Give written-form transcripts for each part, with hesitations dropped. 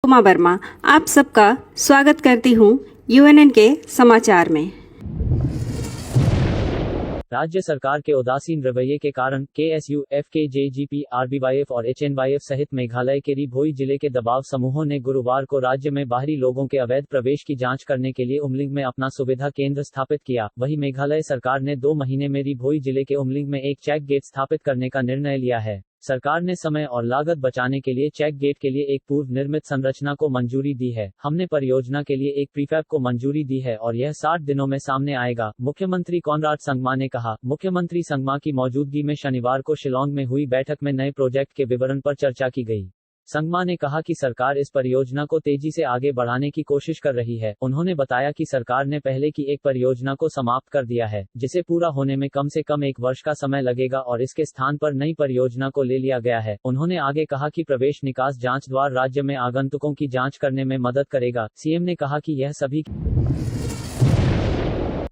उमा वर्मा आप सबका स्वागत करती हूँ यूएनएन के समाचार में। राज्य सरकार के उदासीन रवैये के कारण केएसयू, एफकेजेजीपी, आरबीवाईएफ और एचएनवाईएफ सहित मेघालय के री-भोई जिले के दबाव समूहों ने गुरुवार को राज्य में बाहरी लोगों के अवैध प्रवेश की जांच करने के लिए उमलिंग में अपना सुविधा केंद्र स्थापित किया। वहीं मेघालय सरकार ने 2 महीने में री-भोई जिले के उमलिंग में एक चेक गेट स्थापित करने का निर्णय लिया है। सरकार ने समय और लागत बचाने के लिए चेक गेट के लिए एक पूर्व निर्मित संरचना को मंजूरी दी है। हमने परियोजना के लिए एक प्रीफैब को मंजूरी दी है और यह 60 दिनों में सामने आएगा, मुख्यमंत्री कॉनराड संगमा ने कहा। मुख्यमंत्री संगमा की मौजूदगी में शनिवार को शिलांग में हुई बैठक में नए प्रोजेक्ट के विवरण पर चर्चा की गई। संगमा ने कहा कि सरकार इस परियोजना को तेजी से आगे बढ़ाने की कोशिश कर रही है। उन्होंने बताया कि सरकार ने पहले की एक परियोजना को समाप्त कर दिया है, जिसे पूरा होने में कम से कम 1 वर्ष का समय लगेगा और इसके स्थान पर नई परियोजना को ले लिया गया है। उन्होंने आगे कहा कि प्रवेश निकास जांच द्वार राज्य में आगंतुकों की जांच करने में मदद करेगा। सीएम ने कहा कि यह सभी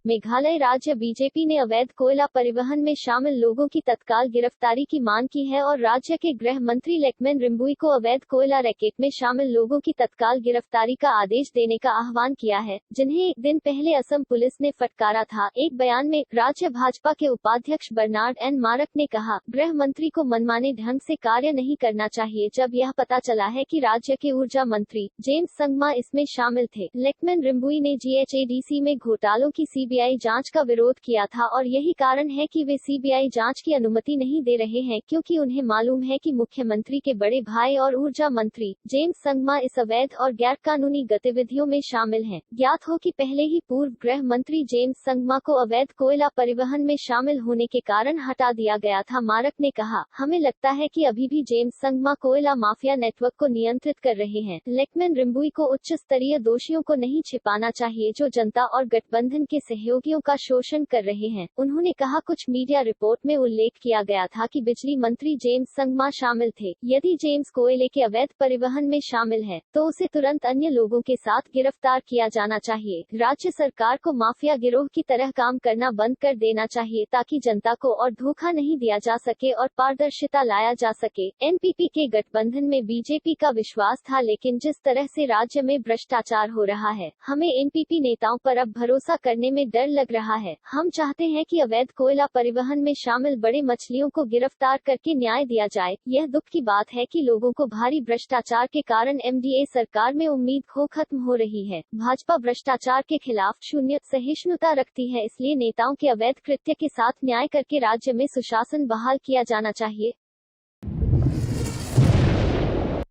मेघालय राज्य बीजेपी ने अवैध कोयला परिवहन में शामिल लोगों की तत्काल गिरफ्तारी की मांग की है और राज्य के गृह मंत्री लेकमेन रिम्बुई को अवैध कोयला रैकेट में शामिल लोगों की तत्काल गिरफ्तारी का आदेश देने का आह्वान किया है, जिन्हें एक दिन पहले असम पुलिस ने फटकारा था। एक बयान में राज्य भाजपा के उपाध्यक्ष बर्नार्ड एन मारक ने कहा, गृह मंत्री को मनमाने ढंग से कार्य नहीं करना चाहिए जब यह पता चला है कि राज्य के ऊर्जा मंत्री जेम्स संगमा इसमें शामिल थे। लेकमेन रिम्बुई ने जीएचएडीसी में घोटालों की सीबीआई जांच का विरोध किया था और यही कारण है कि वे सीबीआई जांच की अनुमति नहीं दे रहे हैं, क्योंकि उन्हें मालूम है कि मुख्यमंत्री के बड़े भाई और ऊर्जा मंत्री जेम्स संगमा इस अवैध और गैर कानूनी गतिविधियों में शामिल हैं। ज्ञात हो कि पहले ही पूर्व गृह मंत्री जेम्स संगमा को अवैध कोयला परिवहन में शामिल होने के कारण हटा दिया गया था। मारक ने कहा, हमें लगता है कि अभी भी जेम्स संगमा कोयला माफिया नेटवर्क को नियंत्रित कर रहे हैं। लेकमेन रिम्बुई को उच्च स्तरीय दोषियों को नहीं छिपाना चाहिए जो जनता और गठबंधन के सहयोगियों का शोषण कर रहे हैं। उन्होंने कहा, कुछ मीडिया रिपोर्ट में उल्लेख किया गया था कि बिजली मंत्री जेम्स संगमा शामिल थे। यदि जेम्स कोयले के अवैध परिवहन में शामिल है तो उसे तुरंत अन्य लोगों के साथ गिरफ्तार किया जाना चाहिए। राज्य सरकार को माफिया गिरोह की तरह काम करना बंद कर देना चाहिए ताकि जनता को और धोखा नहीं दिया जा सके और पारदर्शिता लाया जा सके। एनपीपी के गठबंधन में बीजेपी का विश्वास था, लेकिन जिस तरह से राज्य में भ्रष्टाचार हो रहा है, हमें एनपीपी नेताओं पर अब भरोसा करने में डर लग रहा है। हम चाहते हैं कि अवैध कोयला परिवहन में शामिल बड़े मछलियों को गिरफ्तार करके न्याय दिया जाए। यह दुख की बात है कि लोगों को भारी भ्रष्टाचार के कारण एमडीए सरकार में उम्मीद खो खत्म हो रही है। भाजपा भ्रष्टाचार के खिलाफ शून्य सहिष्णुता रखती है, इसलिए नेताओं के अवैध कृत्य के साथ न्याय करके राज्य में सुशासन बहाल किया जाना चाहिए।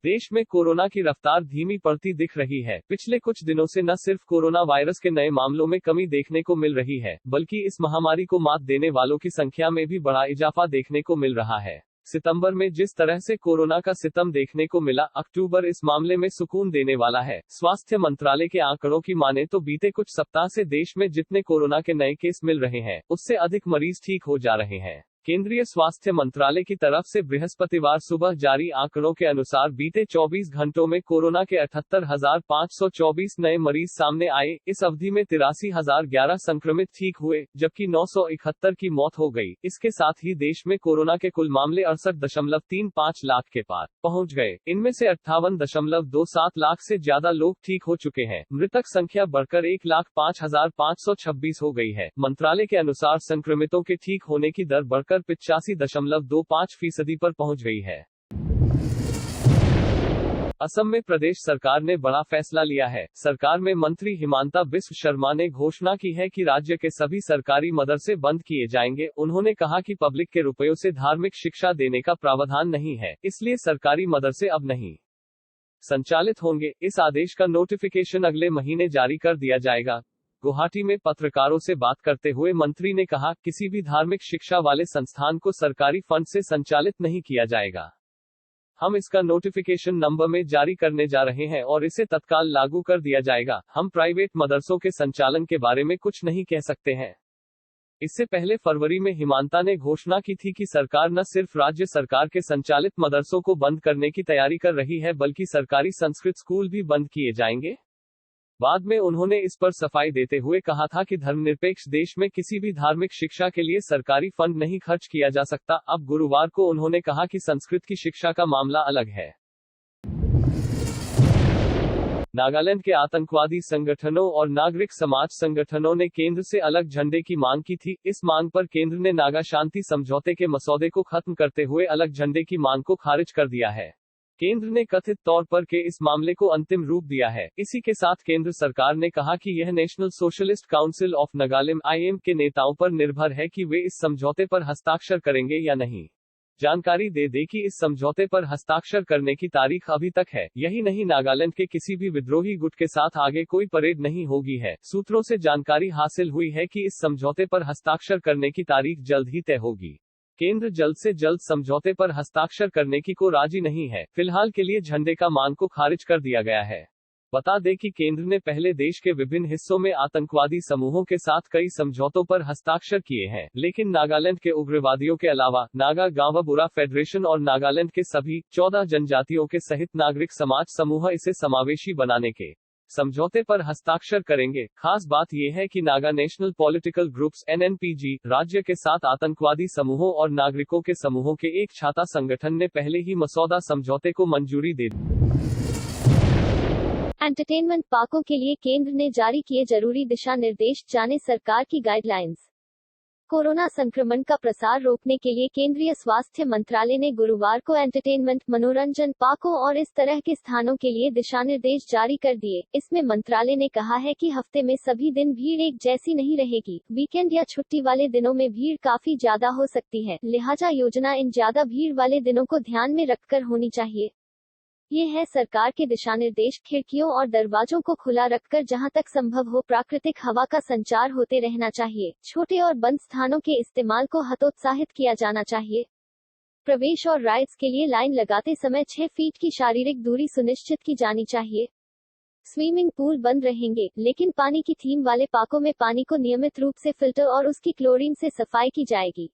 देश में कोरोना की रफ्तार धीमी पड़ती दिख रही है। पिछले कुछ दिनों से न सिर्फ कोरोना वायरस के नए मामलों में कमी देखने को मिल रही है, बल्कि इस महामारी को मात देने वालों की संख्या में भी बड़ा इजाफा देखने को मिल रहा है। सितंबर में जिस तरह से कोरोना का सितम देखने को मिला, अक्टूबर इस मामले में सुकून देने वाला है। स्वास्थ्य मंत्रालय के आंकड़ों की माने तो बीते कुछ सप्ताह से देश में जितने कोरोना के नए केस मिल रहे हैं, उससे अधिक मरीज ठीक हो जा रहे हैं। केंद्रीय स्वास्थ्य मंत्रालय की तरफ से बृहस्पतिवार सुबह जारी आंकड़ों के अनुसार बीते 24 घंटों में कोरोना के 78,524 नए मरीज सामने आए। इस अवधि में 83,011 संक्रमित ठीक हुए, जबकि 971 की मौत हो गई। इसके साथ ही देश में कोरोना के कुल मामले 68.35 लाख के पार पहुंच गए। इनमें से 58.27 लाख से ज्यादा लोग ठीक हो चुके हैं। मृतक संख्या बढ़कर 1,05,526 हो गई है। मंत्रालय के अनुसार संक्रमितों के ठीक होने की दर बढ़कर 85.25% पर पहुंच गई है। असम में प्रदेश सरकार ने बड़ा फैसला लिया है। सरकार में मंत्री हिमांता बिस्व शर्मा ने घोषणा की है कि राज्य के सभी सरकारी मदरसे बंद किए जाएंगे। उन्होंने कहा कि पब्लिक के रुपयों से धार्मिक शिक्षा देने का प्रावधान नहीं है, इसलिए सरकारी मदरसे अब नहीं संचालित होंगे। इस आदेश का नोटिफिकेशन अगले महीने जारी कर दिया जाएगा। गुवाहाटी में पत्रकारों से बात करते हुए मंत्री ने कहा, किसी भी धार्मिक शिक्षा वाले संस्थान को सरकारी फंड से संचालित नहीं किया जाएगा। हम इसका नोटिफिकेशन नंबर में जारी करने जा रहे हैं और इसे तत्काल लागू कर दिया जाएगा। हम प्राइवेट मदरसों के संचालन के बारे में कुछ नहीं कह सकते हैं। इससे पहले फरवरी में हिमांता ने घोषणा की थी कि सरकार न सिर्फ राज्य सरकार के संचालित मदरसों को बंद करने की तैयारी कर रही है, बल्कि सरकारी संस्कृत स्कूल भी बंद किए जाएंगे। बाद में उन्होंने इस पर सफाई देते हुए कहा था कि धर्मनिरपेक्ष देश में किसी भी धार्मिक शिक्षा के लिए सरकारी फंड नहीं खर्च किया जा सकता। अब गुरुवार को उन्होंने कहा कि संस्कृत की शिक्षा का मामला अलग है। नागालैंड के आतंकवादी संगठनों और नागरिक समाज संगठनों ने केंद्र से अलग झंडे की मांग की थी। इस मांग पर केंद्र ने नागा शांति समझौते के मसौदे को खत्म करते हुए अलग झंडे की मांग को खारिज कर दिया है। केंद्र ने कथित तौर पर के इस मामले को अंतिम रूप दिया है। इसी के साथ केंद्र सरकार ने कहा कि यह national socialist council of Nagaland (IM) के नेताओं पर निर्भर है कि वे इस समझौते पर हस्ताक्षर करेंगे या नहीं। जानकारी दे दें कि इस समझौते पर हस्ताक्षर करने की तारीख अभी तक है। यही नहीं, नागालैंड के किसी भी विद्रोही गुट के साथ आगे कोई परेड नहीं होगी है। सूत्रों से जानकारी हासिल हुई है कि इस समझौते पर हस्ताक्षर करने की तारीख जल्द ही तय होगी। केंद्र जल्द से जल्द समझौते पर हस्ताक्षर करने की को राजी नहीं है। फिलहाल के लिए झंडे का मांग को खारिज कर दिया गया है। बता दें कि केंद्र ने पहले देश के विभिन्न हिस्सों में आतंकवादी समूहों के साथ कई समझौतों पर हस्ताक्षर किए हैं, लेकिन नागालैंड के उग्रवादियों के अलावा नागा गांवा बुरा फेडरेशन और नागालैंड के सभी 14 जनजातियों के सहित नागरिक समाज समूह इसे समावेशी बनाने के समझौते पर हस्ताक्षर करेंगे। खास बात यह है कि Naga national political groups (NNPG) राज्य के साथ आतंकवादी समूहों और नागरिकों के समूहों के एक छाता संगठन ने पहले ही मसौदा समझौते को मंजूरी दे दी। एंटरटेनमेंट पार्कों के लिए केंद्र ने जारी किए जरूरी दिशा निर्देश, जाने सरकार की गाइडलाइंस। कोरोना संक्रमण का प्रसार रोकने के लिए केंद्रीय स्वास्थ्य मंत्रालय ने गुरुवार को एंटरटेनमेंट, मनोरंजन पार्कों और इस तरह के स्थानों के लिए दिशा निर्देश जारी कर दिए। इसमें मंत्रालय ने कहा है कि हफ्ते में सभी दिन भीड़ एक जैसी नहीं रहेगी। वीकेंड या छुट्टी वाले दिनों में भीड़ काफी ज्यादा हो सकती है, लिहाजा योजना इन ज्यादा भीड़ वाले दिनों को ध्यान में रखकर होनी चाहिए। ये है सरकार के दिशा निर्देश। खिड़कियों और दरवाजों को खुला रखकर जहां तक संभव हो प्राकृतिक हवा का संचार होते रहना चाहिए। छोटे और बंद स्थानों के इस्तेमाल को हतोत्साहित किया जाना चाहिए। प्रवेश और राइड्स के लिए लाइन लगाते समय 6 फीट की शारीरिक दूरी सुनिश्चित की जानी चाहिए। स्विमिंग पूल बंद रहेंगे, लेकिन पानी की थीम वाले पार्कों में पानी को नियमित रूप से फिल्टर और उसकी क्लोरीन से सफाई की जाएगी।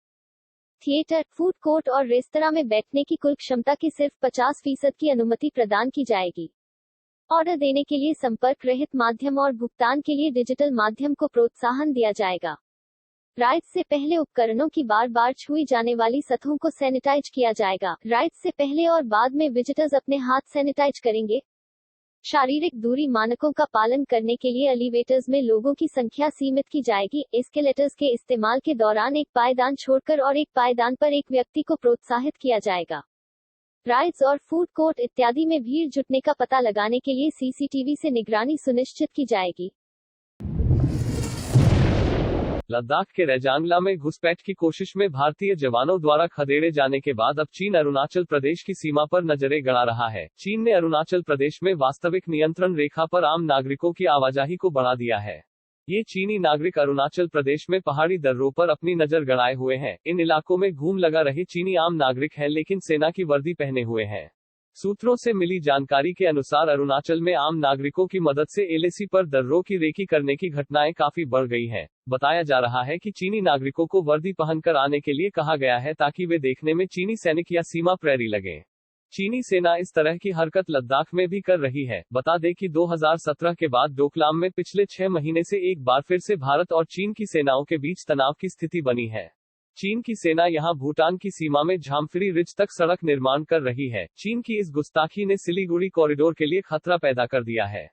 थिएटर, फूड कोर्ट और रेस्तरां में बैठने की कुल क्षमता की सिर्फ 50% की अनुमति प्रदान की जाएगी। ऑर्डर देने के लिए संपर्क रहित माध्यम और भुगतान के लिए डिजिटल माध्यम को प्रोत्साहन दिया जाएगा। राइड्स से पहले उपकरणों की बार-बार छुई जाने वाली सतहों को सैनिटाइज किया जाएगा। राइड्स से पहले और बाद में विजिटर्स अपने हाथ सैनिटाइज करेंगे। शारीरिक दूरी मानकों का पालन करने के लिए एलिवेटर्स में लोगों की संख्या सीमित की जाएगी। एस्केलेटर्स के इस्तेमाल के दौरान एक पायदान छोड़कर और एक पायदान पर एक व्यक्ति को प्रोत्साहित किया जाएगा। राइड्स और फूड कोर्ट इत्यादि में भीड़ जुटने का पता लगाने के लिए CCTV से निगरानी सुनिश्चित की जाएगी। लद्दाख के रेजांगला में घुसपैठ की कोशिश में भारतीय जवानों द्वारा खदेड़े जाने के बाद अब चीन अरुणाचल प्रदेश की सीमा पर नजरें गड़ा रहा है। चीन ने अरुणाचल प्रदेश में वास्तविक नियंत्रण रेखा पर आम नागरिकों की आवाजाही को बढ़ा दिया है। ये चीनी नागरिक अरुणाचल प्रदेश में पहाड़ी दर्रों पर अपनी नजर गड़ाए हुए हैं। इन इलाकों में घूम लगा रहे चीनी आम नागरिक हैं, लेकिन सेना की वर्दी पहने हुए हैं। सूत्रों से मिली जानकारी के अनुसार अरुणाचल में आम नागरिकों की मदद से LAC पर दर्रों की रेकी करने की घटनाएं काफी बढ़ गई हैं। बताया जा रहा है कि चीनी नागरिकों को वर्दी पहनकर आने के लिए कहा गया है ताकि वे देखने में चीनी सैनिक या सीमा प्रहरी लगें। चीनी सेना इस तरह की हरकत लद्दाख में भी कर रही है। बता दें कि 2017 के बाद डोकलाम में पिछले 6 महीने से एक बार फिर से भारत और चीन की सेनाओं के बीच तनाव की स्थिति बनी है। चीन की सेना यहां भूटान की सीमा में झामफिरी रिज तक सड़क निर्माण कर रही है। चीन की इस गुस्ताखी ने सिलीगुड़ी कॉरिडोर के लिए खतरा पैदा कर दिया है।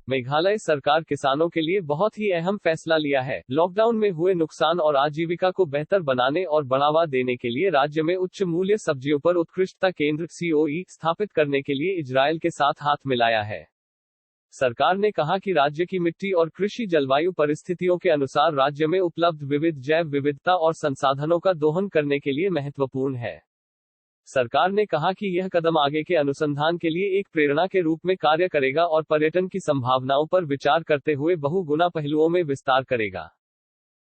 मेघालय सरकार किसानों के लिए बहुत ही अहम फैसला लिया है। लॉकडाउन में हुए नुकसान और आजीविका को बेहतर बनाने और बढ़ावा देने के लिए राज्य में उच्च मूल्य सब्जियों पर उत्कृष्टता केंद्र COE स्थापित करने के लिए इजरायल के साथ हाथ मिलाया है। सरकार ने कहा कि राज्य की मिट्टी और कृषि जलवायु परिस्थितियों के अनुसार राज्य में उपलब्ध विविध जैव विविधता और संसाधनों का दोहन करने के लिए महत्वपूर्ण है। सरकार ने कहा कि यह कदम आगे के अनुसंधान के लिए एक प्रेरणा के रूप में कार्य करेगा और पर्यटन की संभावनाओं पर विचार करते हुए बहुगुना पहलुओं में विस्तार करेगा।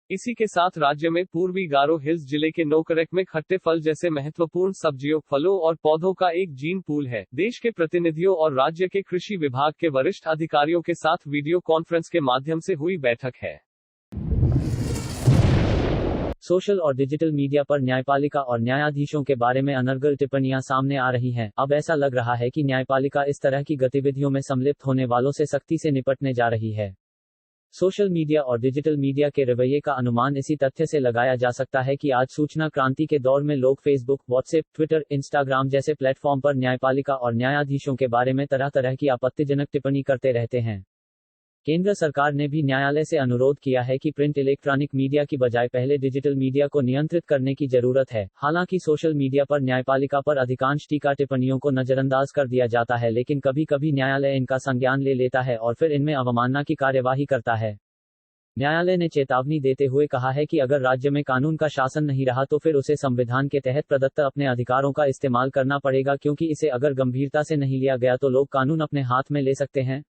इसी के साथ राज्य में पूर्वी गारो हिल्स जिले के नोकरेक में खट्टे फल जैसे महत्वपूर्ण सब्जियों, फलों और पौधों का एक जीन पूल है। देश के प्रतिनिधियों और राज्य के कृषि विभाग के वरिष्ठ अधिकारियों के साथ वीडियो कॉन्फ्रेंस के माध्यम से हुई बैठक है। सोशल और डिजिटल मीडिया पर न्यायपालिका और न्यायाधीशों के बारे में अनर्गल टिप्पणियां सामने आ रही हैं। अब ऐसा लग रहा है कि न्यायपालिका इस तरह की गतिविधियों में सम्मिलित होने वालों से सख्ती से निपटने जा रही है। सोशल मीडिया और डिजिटल मीडिया के रवैये का अनुमान इसी तथ्य से लगाया जा सकता है कि आज सूचना क्रांति के दौर में लोग फेसबुक, व्हाट्सएप, ट्विटर, इंस्टाग्राम जैसे प्लेटफॉर्म पर न्यायपालिका और न्यायाधीशों के बारे में तरह तरह की आपत्तिजनक टिप्पणी करते रहते हैं। केंद्र सरकार ने भी न्यायालय से अनुरोध किया है कि प्रिंट इलेक्ट्रॉनिक मीडिया की बजाय पहले डिजिटल मीडिया को नियंत्रित करने की जरूरत है। हालांकि सोशल मीडिया पर न्यायपालिका पर अधिकांश टीका टिप्पणियों को नजरअंदाज कर दिया जाता है, लेकिन कभी कभी न्यायालय इनका संज्ञान ले लेता है और फिर इनमें अवमानना की कार्यवाही करता है। न्यायालय ने चेतावनी देते हुए कहा है कि अगर राज्य में कानून का शासन नहीं रहा तो फिर उसे संविधान के तहत प्रदत्त अपने अधिकारों का इस्तेमाल करना पड़ेगा, क्योंकि इसे अगर गंभीरता से नहीं लिया गया तो लोग कानून अपने हाथ में ले सकते हैं।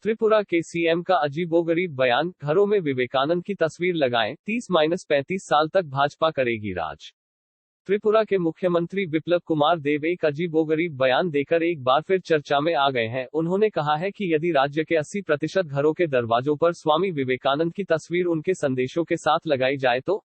त्रिपुरा के सीएम का अजीबोगरीब बयान, घरों में विवेकानंद की तस्वीर लगाएं, 30-35 साल तक भाजपा करेगी राज। त्रिपुरा के मुख्यमंत्री बिप्लब कुमार देब एक अजीबोगरीब बयान देकर एक बार फिर चर्चा में आ गए हैं। उन्होंने कहा है कि यदि राज्य के 80% घरों के दरवाजों पर स्वामी विवेकानंद की तस्वीर उनके संदेशों के साथ लगाई जाए तो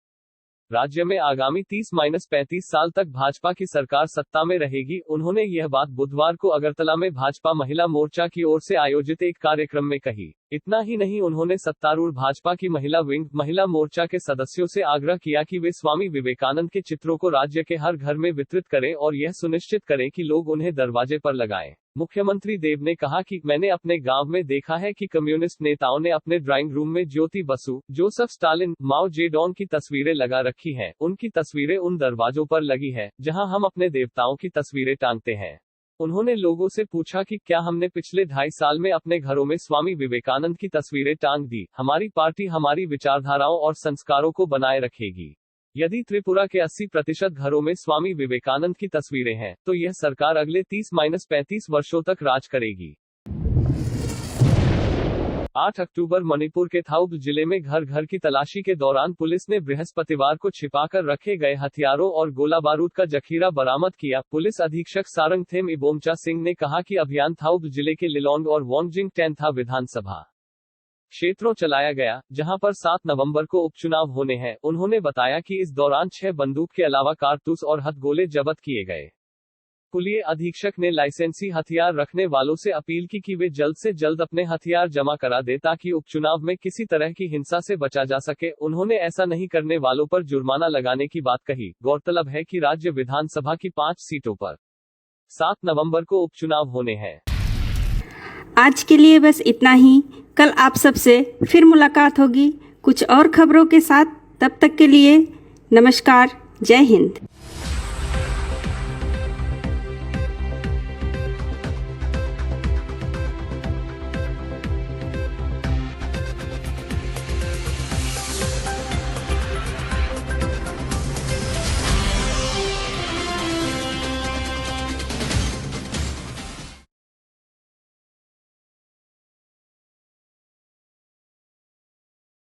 राज्य में आगामी 30-35 साल तक भाजपा की सरकार सत्ता में रहेगी। उन्होंने यह बात बुधवार को अगरतला में भाजपा महिला मोर्चा की ओर से आयोजित एक कार्यक्रम में कही। इतना ही नहीं, उन्होंने सत्तारूढ़ भाजपा की महिला विंग महिला मोर्चा के सदस्यों से आग्रह किया कि वे स्वामी विवेकानंद के चित्रों को राज्य के हर घर में वितरित करें और यह सुनिश्चित करें कि लोग उन्हें दरवाजे पर लगाएं। मुख्यमंत्री देब ने कहा कि मैंने अपने गांव में देखा है कि कम्युनिस्ट नेताओं ने अपने ड्राइंग रूम में Jyoti Basu, Joseph Stalin, Mao Zedong की तस्वीरें लगा रखी हैं। उनकी तस्वीरें उन दरवाजों पर लगी है जहां हम अपने देवताओं की तस्वीरें टांगते हैं। उन्होंने लोगों से पूछा कि क्या हमने पिछले 2.5 साल में अपने घरों में स्वामी विवेकानंद की तस्वीरें टांग दी। हमारी पार्टी हमारी विचारधाराओं और संस्कारों को बनाए रखेगी। यदि त्रिपुरा के 80% घरों में स्वामी विवेकानंद की तस्वीरें हैं तो यह सरकार अगले 30-35 वर्षों तक राज करेगी। 8 अक्टूबर मणिपुर के थाउब जिले में घर घर की तलाशी के दौरान पुलिस ने बृहस्पतिवार को छिपाकर रखे गए हथियारों और गोला बारूद का जखीरा बरामद किया। पुलिस अधीक्षक सारंगथेम इबोमचा सिंह ने कहा कि अभियान थाउब जिले के लिलोंग और वोंगजिंग टेंथा विधानसभा क्षेत्रों चलाया गया, जहां पर 7 नवंबर को उपचुनाव होने हैं। उन्होंने बताया कि इस दौरान 6 बंदूक के अलावा कारतूस और हथगोले जब्त किए गए। पुलिस अधीक्षक ने लाइसेंसी हथियार रखने वालों से अपील की कि वे जल्द से जल्द अपने हथियार जमा करा दें ताकि उपचुनाव में किसी तरह की हिंसा से बचा जा सके। उन्होंने ऐसा नहीं करने वालों पर जुर्माना लगाने की बात कही। गौरतलब है कि राज्य विधानसभा की 5 सीटों पर 7 नवंबर को उपचुनाव होने हैं। आज के लिए बस इतना ही। कल आप सबसे फिर मुलाकात होगी कुछ और खबरों के साथ। तब तक के लिए नमस्कार, जय हिंद।